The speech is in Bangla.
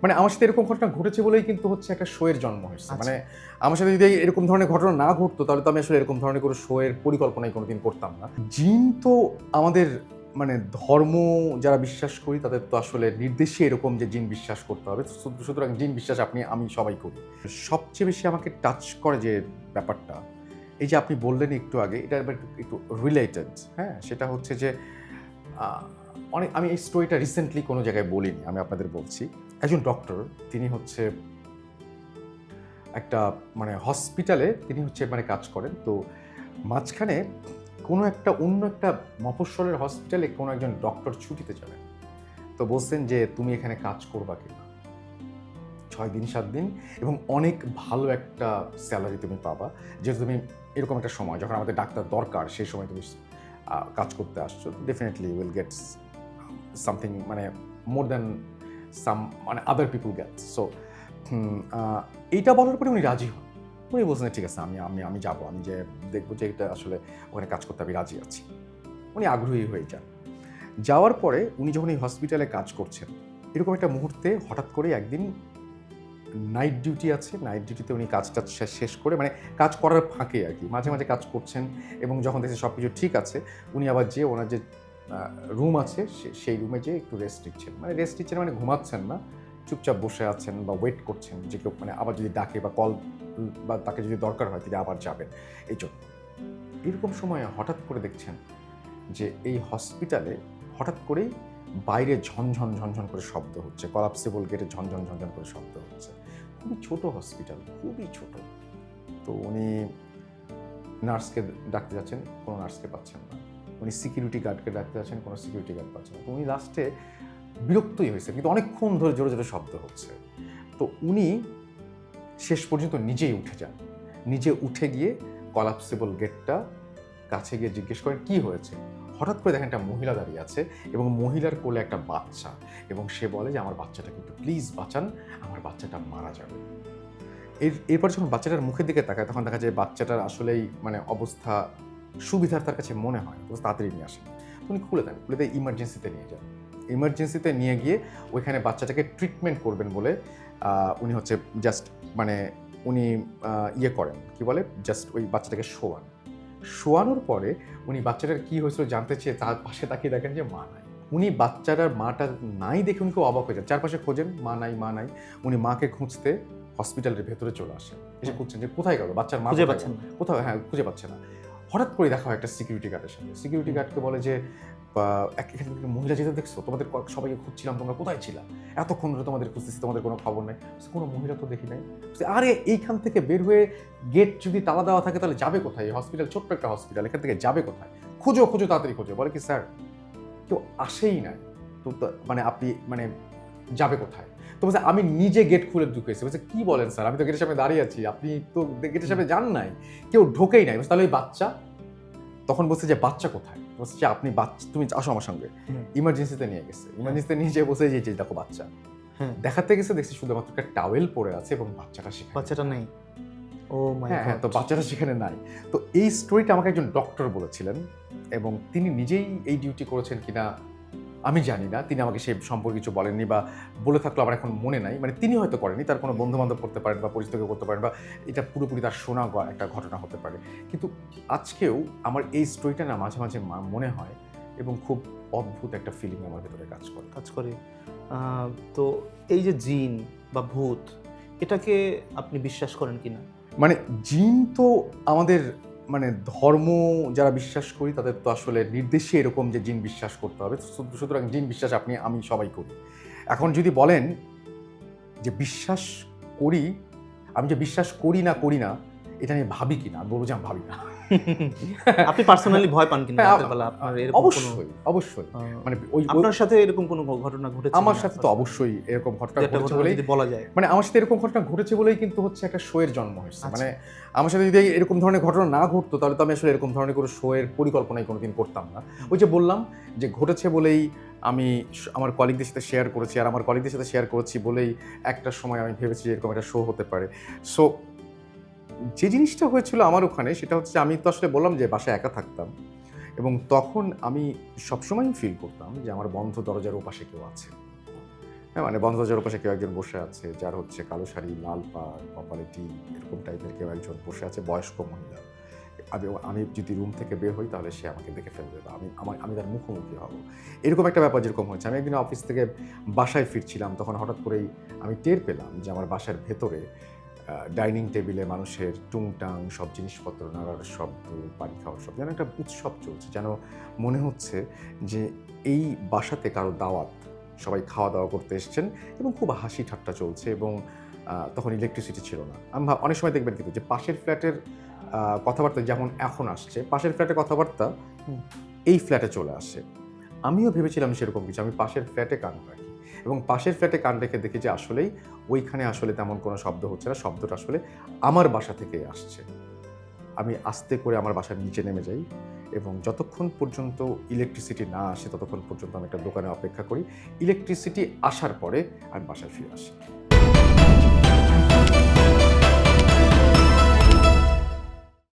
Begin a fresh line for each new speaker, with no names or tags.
মানে আমার সাথে এরকম ঘটনা ঘটেছে বলেই কিন্তু হচ্ছে একটা শো এর জন্ম হয়েছে। মানে আমার সাথে যদি এরকম ধরনের ঘটনা না ঘটতো তাহলে তো আমি আসলে এরকম ধরনের কোনো শো এর পরিকল্পনাই কোনোদিন করতাম না। জিন তো আমাদের মানে ধর্ম যারা বিশ্বাস করি তাদের তো আসলে নির্দেশে এরকম যে জিন বিশ্বাস করতে হবে। সুতরাং জিন বিশ্বাস আমি সবাই করি। সবচেয়ে বেশি আমাকে টাচ করে যে ব্যাপারটা, এই যে আপনি বললেন একটু আগে, এটা একটু রিলেটেড, হ্যাঁ? সেটা হচ্ছে যে আমি এই স্টোরিটা রিসেন্টলি কোনো জায়গায় বলিনি, আমি আপনাদের বলছি। একজন ডক্টর, তিনি হচ্ছে একটা মানে হসপিটালে তিনি হচ্ছে মানে কাজ করেন। তো মাঝখানে কোনো একটা অন্য একটা মফস্বলের হসপিটালে কোনো একজন ডক্টর ছুটিতে যাবেন। তো বলছেন যে, "তুমি এখানে কাজ করবা কিনা? ৬ দিন ৭ দিন এবং অনেক ভালো একটা স্যালারি তুমি পাবা। যেহেতু তুমি এরকম একটা সময় যখন আমাদের ডাক্তার দরকার, সেই সময় তুমি কাজ করতে আসছো। Definitely you will get something মানে মোর দ্যান সাম মানে আদার পিপল গেট।" সো এইটা বলার পরে উনি রাজি হন। উনি বলছেন, "ঠিক আছে, আমি যাবো। আমি যে দেখবো যে এটা আসলে ওখানে কাজ করতে আমি রাজি আছি।" উনি আগ্রহী হয়ে যান। যাওয়ার পরে উনি যখন এই হসপিটালে কাজ করছেন, এরকম একটা মুহূর্তে হঠাৎ করে একদিন নাইট ডিউটি আছে। নাইট ডিউটিতে উনি কাজটা শেষ করে মানে কাজ করার ফাঁকে আরকি মাঝে, মাঝে কাজ করছেন এবং যখন দেখছেন সবকিছু ঠিক আছে, উনি আবার যেয়ে ওনার যে রুম আছে সেই রুমে যেয়ে একটু রেস্ট নিচ্ছেন। মানে রেস্ট নিচ্ছেন মানে ঘুমাচ্ছেন না। চুপচাপ বসে আছেন বা ওয়েট করছেন যে কেউ মানে আবার যদি ডাকে বা কল বা তাকে যদি দরকার হয় তিনি আবার যাবেন এইজন্য। এরকম সময়ে হঠাৎ করে দেখছেন যে এই হসপিটালে হঠাৎ করেই বাইরে ঝনঝন করে শব্দ হচ্ছে। কলাপসিবল গেটে ঝনঝন করে শব্দ হচ্ছে। খুবই ছোট হসপিটাল, খুবই ছোট। তো উনি নার্সকে ডাকতে যাচ্ছেন, কোনো নার্সকে পাচ্ছেন না। উনি সিকিউরিটি গার্ডকে ডাকতে যাচ্ছেন, কোনো সিকিউরিটি গার্ড পাচ্ছেন না। তো উনি লাস্টে বিরক্তই হয়েছেন, কিন্তু অনেকক্ষণ ধরে জোরে শব্দ হচ্ছে। তো উনি শেষ পর্যন্ত নিজেই উঠে যান। নিজে উঠে গিয়ে কলাপসিবল গেটটা কাছে গিয়ে জিজ্ঞেস করেন, "কি হয়েছে?" হঠাৎ করে দেখেন একটা মহিলা দাঁড়িয়ে আছে এবং মহিলার কোলে একটা বাচ্চা এবং সে বলে যে, "আমার বাচ্চাটাকে একটু প্লিজ বাঁচান, আমার বাচ্চাটা মারা যাবে।" এরপর যখন বাচ্চাটার মুখের দিকে তাকায় তখন দেখা যায় বাচ্চাটার আসলেই মানে অবস্থা সুবিধার তার কাছে মনে হয়, তো তাড়াতাড়ি নিয়ে আসেন। তো উনি খুলে দেন, খুলে দিয়ে ইমার্জেন্সিতে নিয়ে যান। ইমার্জেন্সিতে নিয়ে গিয়ে ওইখানে বাচ্চাটাকে ট্রিটমেন্ট করবেন বলে উনি হচ্ছে জাস্ট মানে উনি ইয়ে করেন, কি বলে? জাস্ট ওই বাচ্চাটাকে শোয়ান। শোয়ানোর পরে উনি বাচ্চাটার কি হয়েছিল জানতে চেয়ে তার পাশে তাকিয়ে দেখেন যে মা নাই। উনি বাচ্চাটার মাটা নাই দেখে উনি খুব অবাক হয়ে যান। চারপাশে খোঁজেন, মা নাই। উনি মাকে খুঁজতে হসপিটালের ভেতরে চলে আসেন। এসে খুঁজছেন যে কোথায় গেল? বাচ্চার মা
খুঁজে
কোথায়
পাচ্ছেন
গেল?
না।
কোথাও খুঁজে পাচ্ছে না। হঠাৎ করে দেখা হয় একটা সিকিউরিটি গার্ডের সাথে। সিকিউরিটি গার্ডকে বলে যে, "এখানে থেকে মহিলা যেতে দেখছো? তোমাদের সবাইকে খুঁজছিলাম, তোমরা কোথায় ছিলা? এতক্ষণ ধরে তোমাদের খুঁজতেছি, তোমাদের কোনো খবর নাই।" বলছে, "কোনো মহিলা তো দেখি নাই।" বলছে, "আরে এইখান থেকে বের হয়ে গেট যদি তালা দেওয়া থাকে তাহলে যাবে কোথায়? এই হসপিটাল ছোট্ট একটা হসপিটাল, এখান থেকে যাবে কোথায়? খোঁজো তাড়াতাড়ি খোঁজো।" বলে কি, "স্যার কেউ আসেই নাই। তো মানে আপনি মানে যাবে কোথায়?" তো বলছে, "আমি নিজে গেট খুলে ঢুকেছি।" বলছে, "কি বলেন স্যার? আমি তো গেটের সামনে দাঁড়িয়ে আছি। আপনি তো গেটের সামনে যান নাই। কেউ ঢোকেই নাই।" বলছে, "তাহলে ওই বাচ্চা?" তখন বলছে যে, "বাচ্চা কোথায়?" বলছে যে, তুমি আসো আমার সঙ্গে।" ইমার্জেন্সিতে নিয়ে গেছে। ইমার্জেন্সিতে নিয়ে যেয়ে বলছে যে, "দেখো বাচ্চা।"
হ্যাঁ,
দেখাতে গেছে দেখছি শুধুমাত্র একটা টাওয়েল পড়ে আছে এবং বাচ্চাটা সেখানে
বাচ্চাটা
নাই।
নেই। ও মাই
হ্যাঁ,
গড!
তো বাচ্চাটা সেখানে নাই। তো এই স্টোরিটা আমাকে একজন ডক্টর বলেছিলেন এবং তিনি নিজেই এই ডিউটি করেছেন কিনা আমি জানি না। তিনি আমাকে সে সম্পর্কে কিছু বলেননি বা বলে থাকলেও আমার এখন মনে নাই। মানে তিনি হয়তো করেননি। তার কোনো বন্ধু-বান্ধব করতে পারেন বা পরিচিত কেউ করতে পারেন বা এটা পুরোপুরি তার শোনা একটা ঘটনা হতে পারে। কিন্তু আজকেও আমার এই স্টোরিটা না মাঝে, মাঝে মনে হয় এবং খুব অদ্ভুত একটা ফিলিং আমার ভেতরে কাজ করে।
কাজ করে। আ তো এই যে জিন বা ভূত, এটাকে আপনি বিশ্বাস করেন কিনা?
মানে জিন তো আমাদের মানে ধর্ম যারা বিশ্বাস করি তাদের তো আসলে নির্দেশে এরকম যে জিন বিশ্বাস করতে হবে। সুতরাং জিন বিশ্বাস আমি সবাই করি। এখন যদি বলেন যে বিশ্বাস করি, আমি যে বিশ্বাস করি না, এটা নিয়ে ভাবি কিনা? আমি বলব যে আমি ভাবি না।
আপনি পার্সোনালি ভয় পান কিনা
হ্যাঁ,
রাতের বেলা? আপনার এরকম কোনো
অবশ্যই।
আ
মানে ওই
আপনার সাথে এরকম কোনো ঘটনা ঘটেছে
আমার
কিনা
সাথে তো
আপনার
অবশ্যই এরকম ঘটনা
যে একটা
ঘটেছে
ঘটনা
বলেই
যদি বলা যায়?
মানে আমার সাথে এরকম ঘটনা ঘটেছে বলেই কিন্তু হচ্ছে একটা শো এর জন্ম হয়েছে।
আচ্ছা।
মানে আমার সাথে যদি এরকম ধরনের ঘটনা না ঘটতো তাহলে তো আমি আসলে এরকম ধরনের কোনো শো এর পরিকল্পনাই কোনোদিন করতাম না। ওই যে বললাম যে ঘটেছে বলেই আমি আমার কলিগদের সাথে শেয়ার করেছি আর আমার কলিগদের সাথে শেয়ার করেছি বলেই একটা সময় আমি ভেবেছি যে এরকম একটা শো হতে পারে। সো যে জিনিসটা হয়েছিল আমার ওখানে সেটা হচ্ছে আমি তো আসলে বললাম যে বাসায় একা থাকতাম এবং তখন আমি সবসময়ই ফিল করতাম যে আমার বন্ধ দরজার ওপাশে কেউ আছে। হ্যাঁ, মানে বন্ধ দরজার পাশে কেউ একজন বসে আছে, যার হচ্ছে কালো শাড়ি, লাল পাড়, কপালে টিপ, এরকম টাইপের কেউ একজন বসে আছে, বয়স্ক মহিলা। আমি যদি রুম থেকে বের হই তাহলে সে আমাকে দেখে ফেলবে বা আমি তার মুখোমুখি হব। এরকম একটা ব্যাপার যেরকম হয়েছে। আমি একদিন অফিস থেকে বাসায় ফিরছিলাম, তখন হঠাৎ করেই আমি টের পেলাম যে আমার বাসার ভেতরে ডাইনিং টেবিলে মানুষের টুংটাং সব জিনিসপত্র নাড়ার শব্দ, পানি খাওয়ার শব্দ, যেন একটা উৎসব চলছে। যেন মনে হচ্ছে যে এই বাসাতে কারো দাওয়াত, সবাই খাওয়া দাওয়া করতে এসছেন এবং খুব হাসি ঠাট্টা চলছে এবং তখন ইলেকট্রিসিটি ছিল না। অনেক সময় দেখবেন কিন্তু যে পাশের ফ্ল্যাটের কথাবার্তা যেমন এখন আসছে, পাশের ফ্ল্যাটের কথাবার্তা
হুম।
এই ফ্ল্যাটে চলে আসে। আমিও ভেবেছিলাম সেরকম কিছু। আমি পাশের ফ্ল্যাটে কান রাখি এবং পাশের ফ্ল্যাটে কান রেখে দেখি যে আসলেই ওইখানে আসলে তেমন কোনো শব্দ হচ্ছে না। শব্দটা আসলে আমার বাসা থেকেই আসছে। আমি আস্তে করে আমার বাসার নিচে নেমে যাই এবং যতক্ষণ পর্যন্ত ইলেকট্রিসিটি না আসে ততক্ষণ পর্যন্ত আমি একটা দোকানে অপেক্ষা করি। ইলেকট্রিসিটি আসার পরে আমি বাসায় ফিরে আসি।